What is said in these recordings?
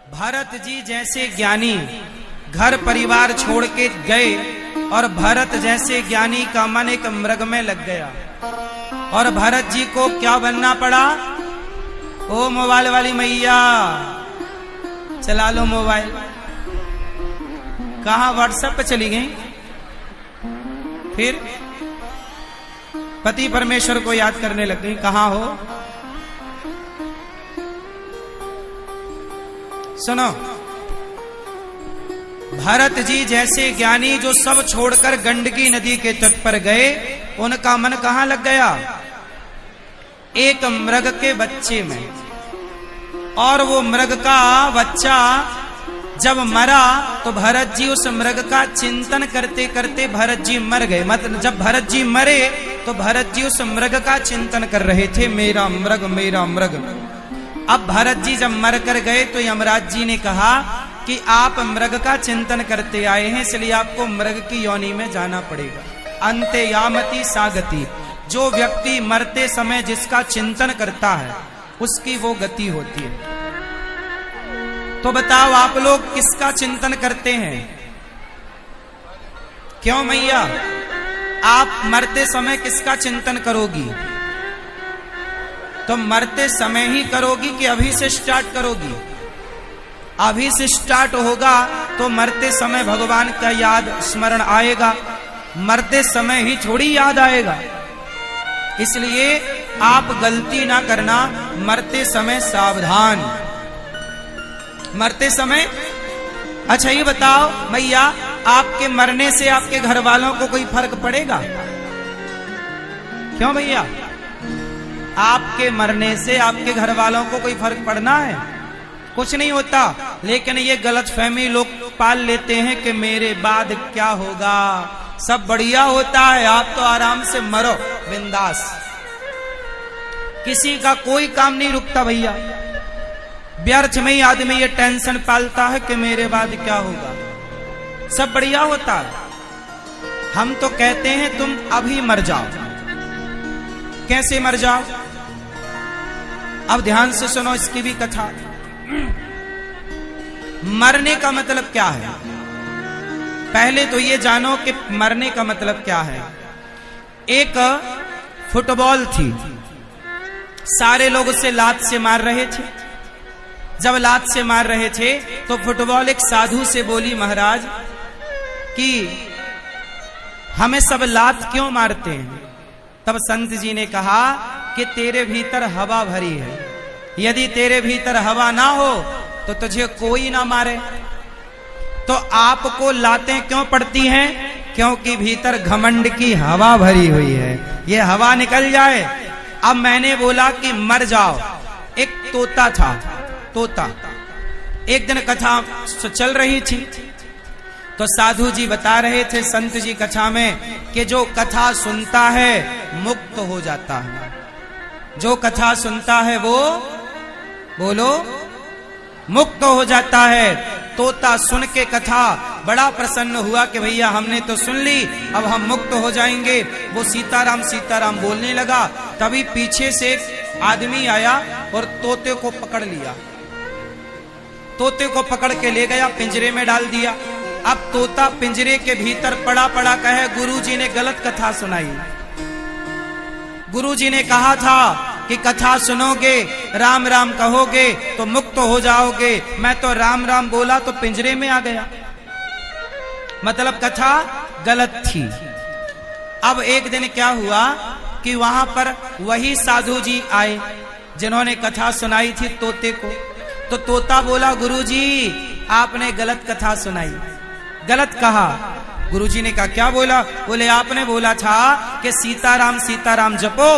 भरत जी जैसे ज्ञानी घर परिवार छोड़ के गए और भरत जैसे ज्ञानी का मन एक मृग में लग गया और भरत जी को क्या बनना पड़ा। ओ मोबाइल वाली मैया चला लो मोबाइल। कहां व्हाट्सएप पे चली गई। फिर पति परमेश्वर को याद करने लग गई। कहां हो। सुनो, भरत जी जैसे ज्ञानी जो सब छोड़कर गंडकी नदी के तट पर गए, उनका मन कहां लग गया। एक मृग के बच्चे में। और वो मृग का बच्चा जब मरा तो भरत जी उस मृग का चिंतन करते करते भरत जी मर गए। मतलब जब भरत जी मरे तो भरत जी उस मृग का चिंतन कर रहे थे, मेरा मृग मेरा मृग। अब भरत जी जब मर कर गए तो यमराज जी ने कहा कि आप मृग का चिंतन करते आए हैं, इसलिए आपको मृग की योनि में जाना पड़ेगा। अंते यामति सागति। जो व्यक्ति मरते समय जिसका चिंतन करता है उसकी वो गति होती है। तो बताओ आप लोग किसका चिंतन करते हैं। क्यों मैया, आप मरते समय किसका चिंतन करोगी। तो मरते समय ही करोगी कि अभी से स्टार्ट करोगी। अभी से स्टार्ट होगा तो मरते समय भगवान का याद स्मरण आएगा, मरते समय ही थोड़ी याद आएगा। इसलिए आप गलती ना करना, मरते समय सावधान। मरते समय। अच्छा ये बताओ मैया, आपके मरने से आपके घर वालों को कोई फर्क पड़ेगा। क्यों भैया, आपके मरने से आपके घर वालों को कोई फर्क पड़ना है। कुछ नहीं होता। लेकिन ये गलतफहमी लोग पाल लेते हैं कि मेरे बाद क्या होगा, सब बढ़िया होता है, आप तो आराम से मरो बिंदास। किसी का कोई काम नहीं रुकता भैया। व्यर्थ में ही आदमी ये टेंशन पालता है कि मेरे बाद क्या होगा, सब बढ़िया होता है। हम तो कहते हैं तुम अभी मर जाओ। कैसे मर जाओ, अब ध्यान से सुनो इसकी भी कथा। मरने का मतलब क्या है। पहले तो ये जानो कि मरने का मतलब क्या है। एक फुटबॉल थी, सारे लोग उसे लात से मार रहे थे। जब लात से मार रहे थे तो फुटबॉल एक साधु से बोली, महाराज कि हमें सब लात क्यों मारते हैं। तब संत जी ने कहा कि तेरे भीतर हवा भरी है, यदि तेरे भीतर हवा ना हो तो तुझे कोई ना मारे। तो आपको लातें क्यों पड़ती हैं, क्योंकि भीतर घमंड की हवा भरी हुई है, ये हवा निकल जाए। अब मैंने बोला कि मर जाओ। एक तोता था, तोता। एक दिन कथा चल रही थी तो साधु जी बता रहे थे संत जी कथा में कि जो कथा सुनता है मुक्त हो जाता है। जो कथा सुनता है वो बोलो मुक्त हो जाता है। तोता सुन के कथा बड़ा प्रसन्न हुआ कि भैया हमने तो सुन ली, अब हम मुक्त हो जाएंगे। वो सीताराम सीताराम बोलने लगा। तभी पीछे से आदमी आया और तोते को पकड़ लिया। तोते को पकड़ के ले गया, पिंजरे में डाल दिया। अब तोता पिंजरे के भीतर पड़ा पड़ा कहे, गुरुजी ने गलत कथा सुनाई। गुरुजी ने कहा था कि कथा सुनोगे, राम राम कहोगे तो मुक्त हो जाओगे। मैं तो राम राम बोला तो पिंजरे में आ गया। मतलब कथा गलत थी। अब एक दिन क्या हुआ कि वहां पर वही साधु जी आए जिन्होंने कथा सुनाई थी तोते को। तो तोता बोला, गुरुजी आपने गलत कथा सुनाई, गलत कहा। गुरुजी ने कहा क्या बोला। बोले आपने बोला था कि सीताराम सीताराम जपो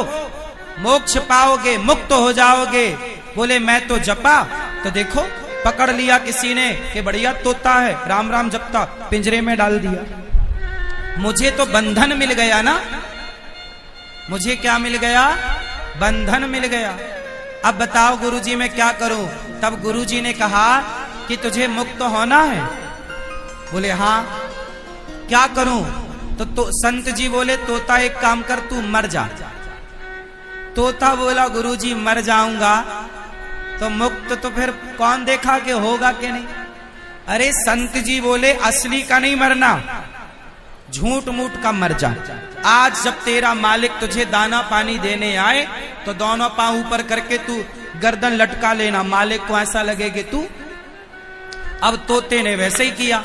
मोक्ष पाओगे, मुक्त हो जाओगे। बोले मैं तो जपा तो देखो पकड़ लिया किसी ने कि बढ़िया तोता है, राम राम जपता, पिंजरे में डाल दिया। मुझे तो बंधन मिल गया ना। मुझे क्या मिल गया, बंधन मिल गया। अब बताओ गुरुजी मैं क्या करूं। तब गुरुजी ने कहा कि तुझे मुक्त होना है। बोले हाँ। क्या करूं। तो संत जी बोले तोता एक काम कर, तू मर जा। तोता बोला गुरुजी मर जाऊंगा तो मुक्त तो फिर कौन देखा कि होगा कि नहीं। अरे संत जी बोले असली का नहीं मरना, झूठ मूठ का मर जा। आज जब तेरा मालिक तुझे दाना पानी देने आए तो दोनों पांव ऊपर करके तू गर्दन लटका लेना, मालिक को ऐसा लगे कि तू। अब तोते ने वैसे ही किया,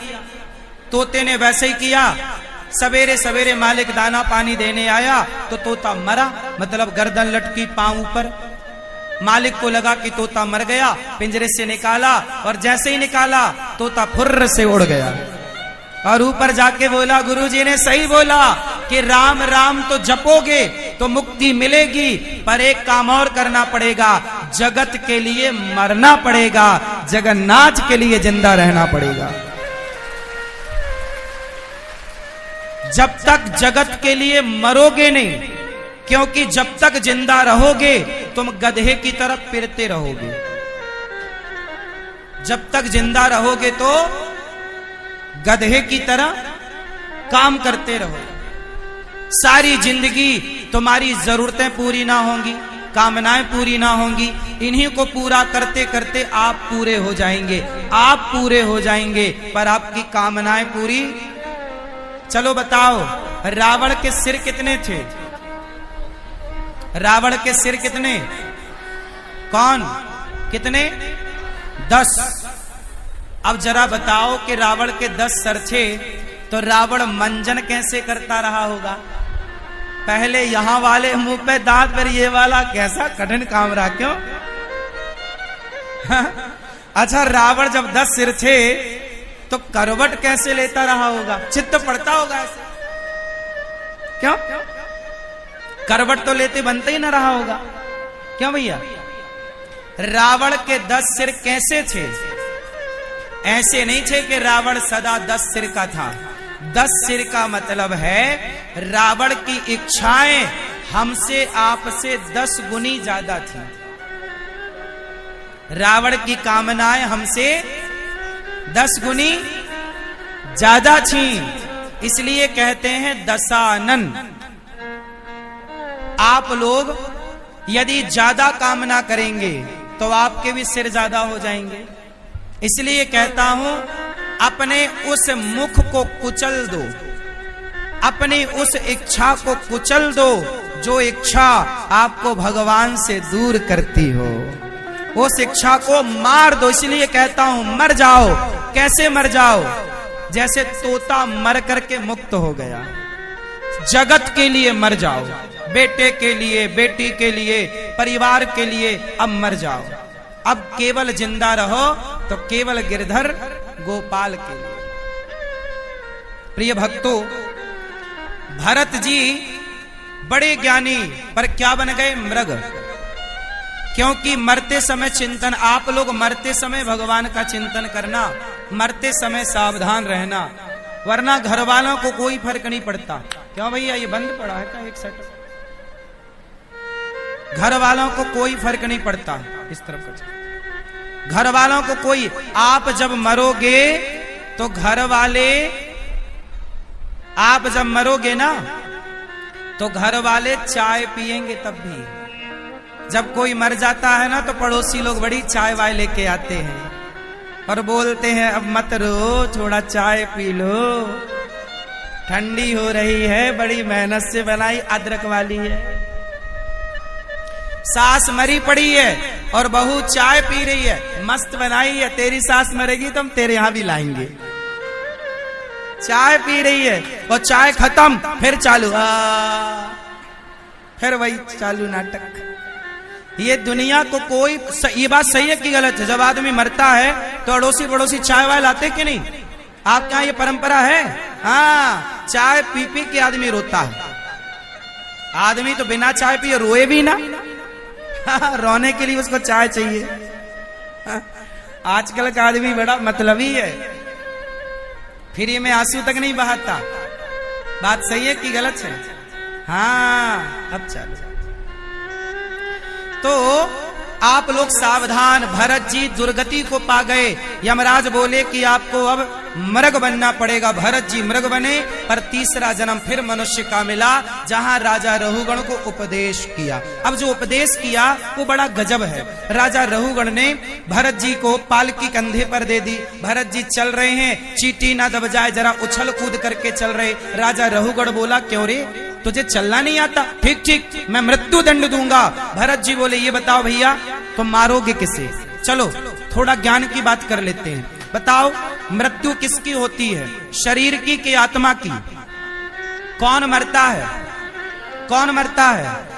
तोते ने वैसे ही किया। सवेरे सवेरे मालिक दाना पानी देने आया तो तोता मरा, मतलब गर्दन लटकी पांव ऊपर। मालिक को लगा कि तोता मर गया, पिंजरे से निकाला और जैसे ही निकाला तोता फुर्र से उड़ गया और ऊपर जाके बोला, गुरुजी ने सही बोला कि राम राम तो जपोगे तो मुक्ति मिलेगी, पर एक काम और करना पड़ेगा, जगत के लिए मरना पड़ेगा, जगन्नाथ के लिए जिंदा रहना पड़ेगा। जब तक जगत के लिए मरोगे नहीं, क्योंकि जब तक जिंदा रहोगे तुम गधे की तरफ फिरते रहोगे। जब तक जिंदा रहोगे तो गधे की तरह काम करते रहोगे। सारी जिंदगी तुम्हारी जरूरतें पूरी ना होंगी, कामनाएं पूरी ना होंगी, इन्हीं को पूरा करते करते आप पूरे हो जाएंगे। आप पूरे हो जाएंगे पर आपकी कामनाएं पूरी। चलो बताओ, रावण के सिर कितने थे? रावण के सिर कितने? कौन? कितने? 10। अब जरा बताओ कि रावण के 10 सर थे तो रावण मंजन कैसे करता रहा होगा? पहले यहां वाले मुंह पे दांत, पर ये वाला कैसा कठिन काम रहा, क्यों? अच्छा, रावण जब 10 सिर थे तो करवट कैसे लेता रहा होगा? चित्त पड़ता होगा ऐसे, क्यों? करवट तो लेते बनते ही ना रहा होगा, क्यों भैया? रावण के 10 सिर कैसे थे? ऐसे नहीं थे कि रावण सदा 10 सिर का था। 10 सिर का मतलब है रावण की इच्छाएं हमसे आपसे 10 गुनी ज्यादा थी। रावण की कामनाएं हमसे 10 गुनी ज्यादा थी, इसलिए कहते हैं दशानन। आप लोग यदि ज्यादा कामना करेंगे तो आपके भी सिर ज्यादा हो जाएंगे। इसलिए कहता हूं, अपने उस मुख को कुचल दो, अपनी उस इच्छा को कुचल दो जो इच्छा आपको भगवान से दूर करती हो। उस इच्छा को मार दो। इसलिए कहता हूं, मर जाओ। कैसे मर जाओ? जैसे तोता मर करके मुक्त हो गया। जगत के लिए मर जाओ, बेटे के लिए, बेटी के लिए, परिवार के लिए अब मर जाओ। अब केवल जिंदा रहो तो केवल गिरधर गोपाल के लिए। प्रिय भक्तों, भरत जी बड़े ज्ञानी, पर क्या बन गए? मृग। क्योंकि मरते समय चिंतन, आप लोग मरते समय भगवान का चिंतन करना, मरते समय सावधान रहना, वरना घर वालों को कोई फर्क नहीं पड़ता। क्यों भैया, ये बंद पड़ा है क्या? एक सेकंड। घर वालों को कोई फर्क नहीं पड़ता। इस तरफ घर वालों को कोई, आप जब मरोगे तो घर वाले, आप जब मरोगे ना तो घर वाले चाय पिएंगे तब भी। जब कोई मर जाता है ना तो पड़ोसी लोग बड़ी चाय वाय लेके आते हैं और बोलते हैं, अब मत रो, थोड़ा चाय पी लो, ठंडी हो रही है, बड़ी मेहनत से बनाई, अदरक वाली है। सास मरी पड़ी है और बहू चाय पी रही है, मस्त बनाई है, तेरी सास मरेगी तो हम तेरे यहां भी लाएंगे। चाय पी रही है और चाय खत्म, फिर चालू, फिर वही चालू नाटक। ये दुनिया को कोई, ये बात सही है कि गलत है? जब आदमी मरता है तो अड़ोसी पड़ोसी चाय वाय लाते कि नहीं? आपके यहां ये परंपरा है? हाँ, चाय पी पी के आदमी रोता है। आदमी तो बिना चाय पिए रोए भी ना, रोने के लिए उसको चाय चाहिए। आजकल का आदमी बड़ा मतलबी है, फ्री में आंसू तक नहीं बहाता। बात सही है कि गलत है? हाँ, अब चलो। तो आप लोग सावधान। भरत जी दुर्गति को पा गए। यमराज बोले कि आपको अब मृग बनना पड़ेगा। भरत जी मृग बने, पर तीसरा जन्म फिर मनुष्य का मिला, जहां राजा रहुगण को उपदेश किया। अब जो उपदेश किया वो बड़ा गजब है। राजा रहुगण ने भरत जी को पालकी कंधे पर दे दी। भरत जी चल रहे हैं, चींटी ना दब जाए, जरा उछल कूद करके चल रहे। राजा रहुगण बोला, क्यों रे, तुझे चलना नहीं आता? ठीक ठीक, मैं मृत्यु दंड दूंगा। भरत जी बोले, ये बताओ भैया, तुम मारोगे किसे? चलो थोड़ा ज्ञान की बात कर लेते हैं। बताओ, मृत्यु किसकी होती है, शरीर की कि आत्मा की? कौन मरता है? कौन मरता है?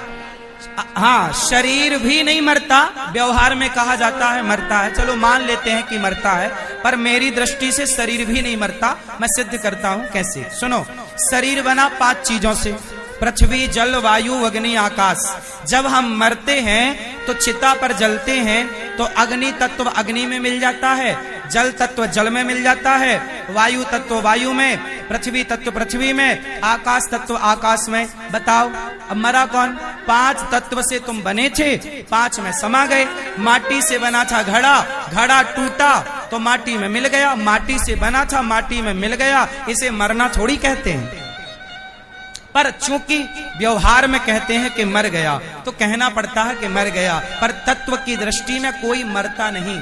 हाँ, शरीर भी नहीं मरता, व्यवहार में कहा जाता है मरता है। चलो मान लेते हैं कि मरता है, पर मेरी दृष्टि से शरीर भी नहीं मरता। मैं सिद्ध करता हूं कैसे, सुनो। शरीर बना 5 चीजों से, पृथ्वी, जल, वायु, अग्नि, आकाश। जब हम मरते हैं तो चिता पर जलते हैं तो अग्नि तत्व अग्नि में मिल जाता है, जल तत्व जल में मिल जाता है, वायु तत्व वायु में, पृथ्वी तत्व पृथ्वी में, आकाश तत्व आकाश में। बताओ अब मरा कौन? 5 तत्व से तुम बने थे, 5 में समा गए। माटी से बना था घड़ा, घड़ा टूटा तो माटी में मिल गया, माटी से बना था माटी में मिल गया। इसे मरना थोड़ी कहते हैं, पर चूंकि व्यवहार में कहते हैं कि मर गया तो कहना पड़ता है कि मर गया, पर तत्व की दृष्टि में कोई मरता नहीं।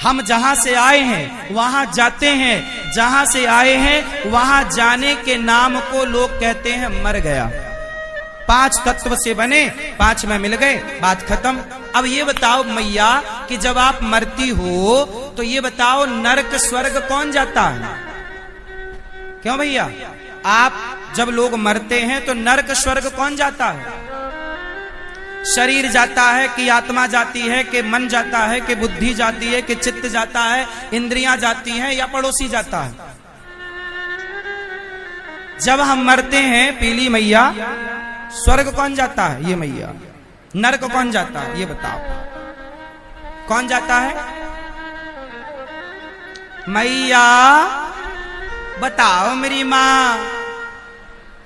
हम जहां से आए हैं वहां जाते हैं, जहां से आए हैं वहां जाने के नाम को लोग कहते हैं मर गया। 5 तत्व से बने, 5 में मिल गए, बात खत्म। अब ये बताओ मैया कि जब आप मरती हो तो ये बताओ नरक स्वर्ग कौन जाता है? क्यों भैया, आप जब लोग मरते हैं तो नरक स्वर्ग कौन जाता है? शरीर जाता है कि आत्मा जाती है, कि मन जाता है, कि बुद्धि जाती है, कि चित्त जाता है, इंद्रियां जाती हैं, या पड़ोसी जाता है? जब हम मरते हैं पीली मैया, स्वर्ग कौन जाता है? ये मैया। नरक कौन जाता है? ये बताओ, कौन जाता है? मैया बताओ मेरी माँ।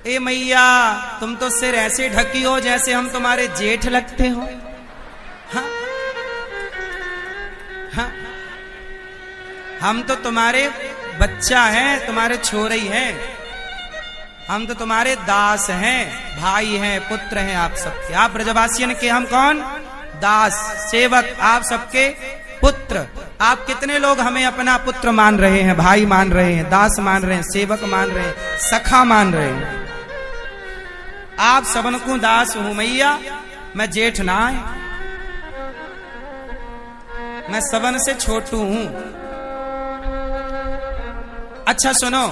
ए मैया, तुम तो सिर ऐसे ढकी हो जैसे हम तुम्हारे जेठ लगते हो। हाँ? हाँ? हम तो तुम्हारे बच्चा हैं, तुम्हारे छोरे हैं, हम तो तुम्हारे दास हैं, भाई हैं, पुत्र हैं आप सबके। आप ब्रजवासियन के हम कौन? दास, सेवक, आप सबके पुत्र। आप कितने लोग हमें अपना पुत्र मान रहे हैं, भाई मान रहे हैं, दास मान रहे हैं, सेवक मान रहे हैं, सखा मान रहे हैं? आप सबन को दास हूं मैया, मैं जेठ ना है, मैं सबन से छोटू हूं। अच्छा सुनो,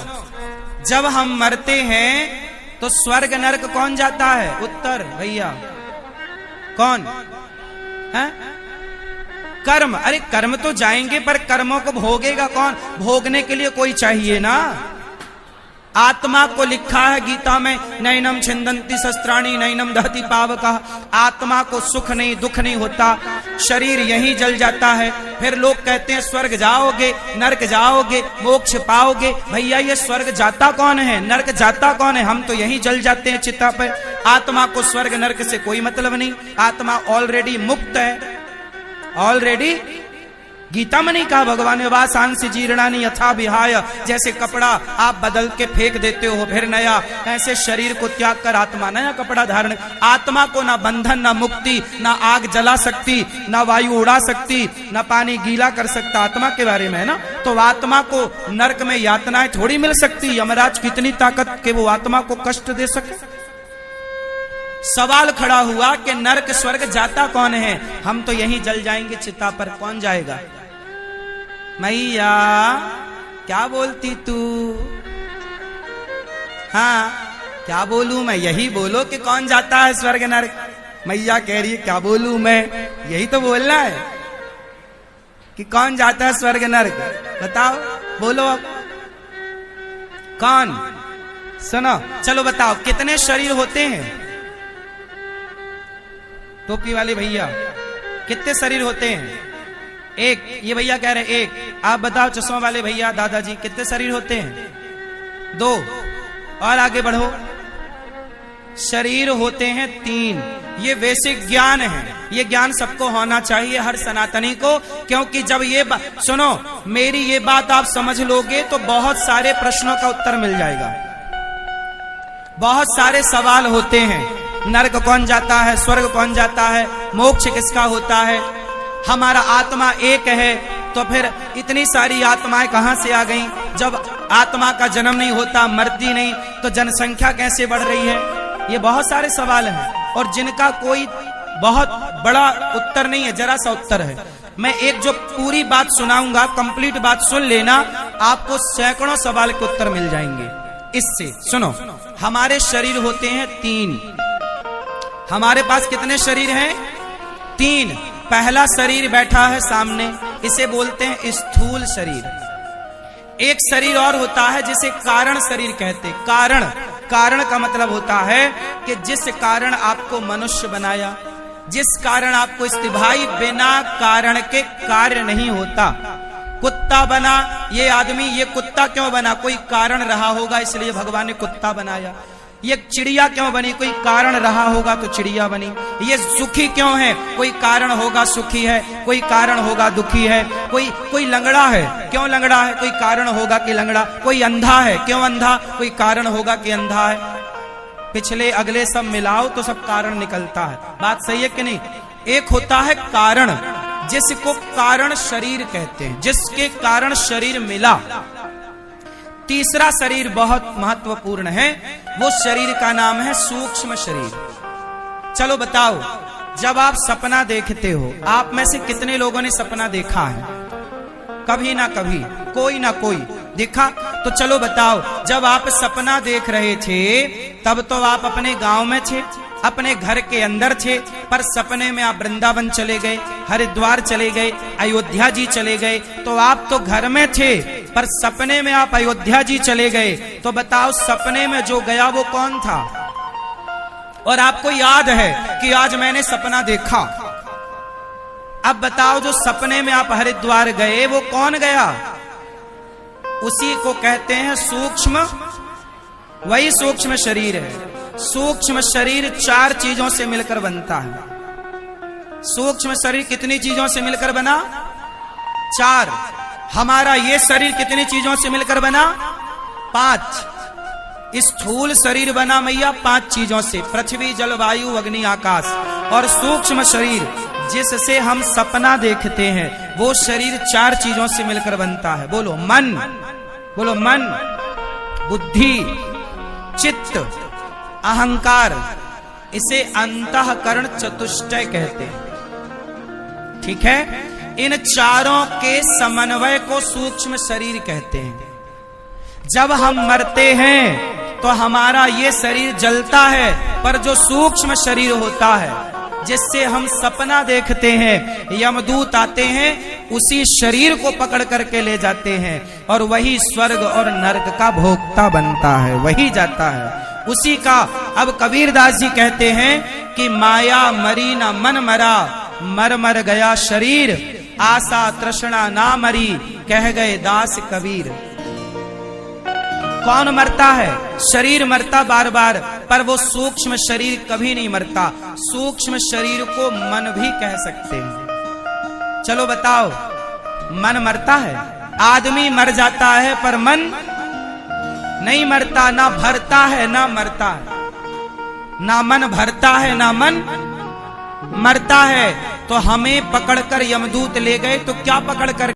जब हम मरते हैं तो स्वर्ग नरक कौन जाता है? उत्तर भैया, कौन है? कर्म। अरे कर्म तो जाएंगे, पर कर्मों को भोगेगा कौन? भोगने के लिए कोई चाहिए ना। आत्मा को लिखा है गीता में, नैनम छिंदंती शस्त्राणी नैनम दहती पावका। आत्मा को सुख नहीं, दुख नहीं होता, शरीर यहीं जल जाता है। फिर लोग कहते हैं स्वर्ग जाओगे, नरक जाओगे, मोक्ष पाओगे। भैया ये स्वर्ग जाता कौन है, नरक जाता कौन है? हम तो यहीं जल जाते हैं चिता पर। आत्मा को स्वर्ग नरक से कोई मतलब नहीं, आत्मा ऑलरेडी मुक्त है, ऑलरेडी। गीता में नहीं कहा भगवान ने, वासांसि जीर्णानि यथा विहाय, जैसे कपड़ा आप बदल के फेंक देते हो फिर नया, ऐसे शरीर को त्याग कर आत्मा नया कपड़ा धारण। आत्मा को ना बंधन, ना मुक्ति, ना आग जला सकती, ना वायु उड़ा सकती, ना पानी गीला कर सकता। आत्मा के बारे में है ना, तो आत्मा को नरक में यातनाएं थोड़ी मिल सकती। यमराज कितनी ताकत के वो आत्मा को कष्ट दे सके। सवाल खड़ा हुआ कि नरक स्वर्ग जाता कौन है? हम तो यहीं जल जाएंगे चिता पर, कौन जाएगा? मैया क्या बोलती तू? हाँ क्या बोलूं मैं? यही बोलो कि कौन जाता है स्वर्ग नरक। मैया कह रही है क्या बोलूं मैं, यही तो बोलना है कि कौन जाता है स्वर्ग नरक। बताओ, बोलो अब कौन? सुनो, चलो बताओ कितने शरीर होते हैं? टोपी वाले भैया, कितने शरीर होते हैं? एक। ये भैया कह रहे एक। आप बताओ चश्मा वाले भैया, दादाजी, कितने शरीर होते हैं? 2। और आगे बढ़ो, शरीर होते हैं 3। ये बेसिक ज्ञान है, ये ज्ञान सबको होना चाहिए, हर सनातनी को। क्योंकि जब ये सुनो, मेरी ये बात आप समझ लोगे तो बहुत सारे प्रश्नों का उत्तर मिल जाएगा। बहुत सारे सवाल होते हैं, नरक कौन जाता है, स्वर्ग कौन जाता है, मोक्ष किसका होता है, हमारा आत्मा एक है तो फिर इतनी सारी आत्माएं कहां से आ गईं? जब आत्मा का जन्म नहीं होता, मरती नहीं, तो जनसंख्या कैसे बढ़ रही है? ये बहुत सारे सवाल हैं और जिनका कोई बहुत बड़ा उत्तर नहीं है, जरा सा उत्तर है। मैं एक जो पूरी बात सुनाऊंगा, कंप्लीट बात सुन लेना, आपको सैकड़ों सवाल के उत्तर मिल जाएंगे इससे। सुनो, हमारे शरीर होते हैं 3। हमारे पास कितने शरीर हैं? 3। पहला शरीर बैठा है सामने, इसे बोलते हैं स्थूल शरीर। एक शरीर और होता है जिसे कारण शरीर कहते हैं। कारण का मतलब होता है कि जिस कारण आपको मनुष्य बनाया, जिस कारण आपको भाई, बिना कारण के कार्य नहीं होता। कुत्ता बना ये आदमी, ये कुत्ता क्यों बना? कोई कारण रहा होगा, इसलिए भगवान ने कुत्ता बनाया। ये चिड़िया क्यों बनी? कोई कारण रहा होगा तो चिड़िया बनी। ये सुखी क्यों है? कोई कारण होगा सुखी है, कोई कारण होगा दुखी है। कोई लंगड़ा है, क्यों लंगड़ा है? कोई कारण होगा कि लंगड़ा। कोई अंधा है, क्यों अंधा? कोई कारण होगा कि अंधा है। पिछले अगले सब मिलाओ तो सब कारण निकलता है। बात सही है कि नहीं? एक होता है कारण, जिसको कारण शरीर कहते हैं, जिसके कारण शरीर मिला। तीसरा शरीर बहुत महत्वपूर्ण है, वो शरीर का नाम है सूक्ष्म शरीर। चलो बताओ, जब आप सपना देखते हो, आप में से कितने लोगों ने सपना देखा है? कभी ना कभी, कोई ना कोई देखा। तो चलो बताओ, जब आप सपना देख रहे थे तब तो आप अपने गांव में थे, अपने घर के अंदर थे, पर सपने में आप वृंदावन चले गए, हरिद्वार चले गए, अयोध्या जी चले गए। तो आप तो घर में थे, पर सपने में आप अयोध्या जी चले गए। तो बताओ, सपने में जो गया वो कौन था? और आपको याद है कि आज मैंने सपना देखा। अब बताओ, जो सपने में आप हरिद्वार गए वो कौन गया? उसी को कहते हैं सूक्ष्म, वही सूक्ष्म शरीर है। सूक्ष्म शरीर 4 चीजों से मिलकर बनता है। सूक्ष्म शरीर कितनी चीजों से मिलकर बना? 4। हमारा ये शरीर कितनी चीजों से मिलकर बना? 5। स्थूल शरीर बना मैया 5 चीजों से, पृथ्वी, जल, वायु, अग्नि, आकाश। और सूक्ष्म शरीर जिससे हम सपना देखते हैं, वो शरीर 4 चीजों से मिलकर बनता है। बोलो मन, बोलो मन, बुद्धि, चित्त, अहंकार। इसे अंतःकरण चतुष्टय कहते हैं। ठीक है? इन चारों के समन्वय को सूक्ष्म शरीर कहते हैं। जब हम मरते हैं तो हमारा ये शरीर जलता है, पर जो सूक्ष्म शरीर होता है, जिससे हम सपना देखते हैं, यमदूत आते हैं, उसी शरीर को पकड़ करके ले जाते हैं और वही स्वर्ग और नरक का भोक्ता बनता है, वही जाता है उसी का। अब कबीरदास जी कहते हैं कि माया मरी न मन मरा, मर मर गया शरीर, आशा तृष्णा ना मरी, कह गए दास कबीर। कौन मरता है? शरीर मरता बार बार, पर वो सूक्ष्म शरीर कभी नहीं मरता। सूक्ष्म शरीर को मन भी कह सकते हैं। चलो बताओ, मन मरता है? आदमी मर जाता है पर मन नहीं मरता, ना भरता है ना मरता है। ना मन भरता है ना मन मरता है। तो हमें पकड़कर यमदूत ले गए, तो क्या पकड़ कर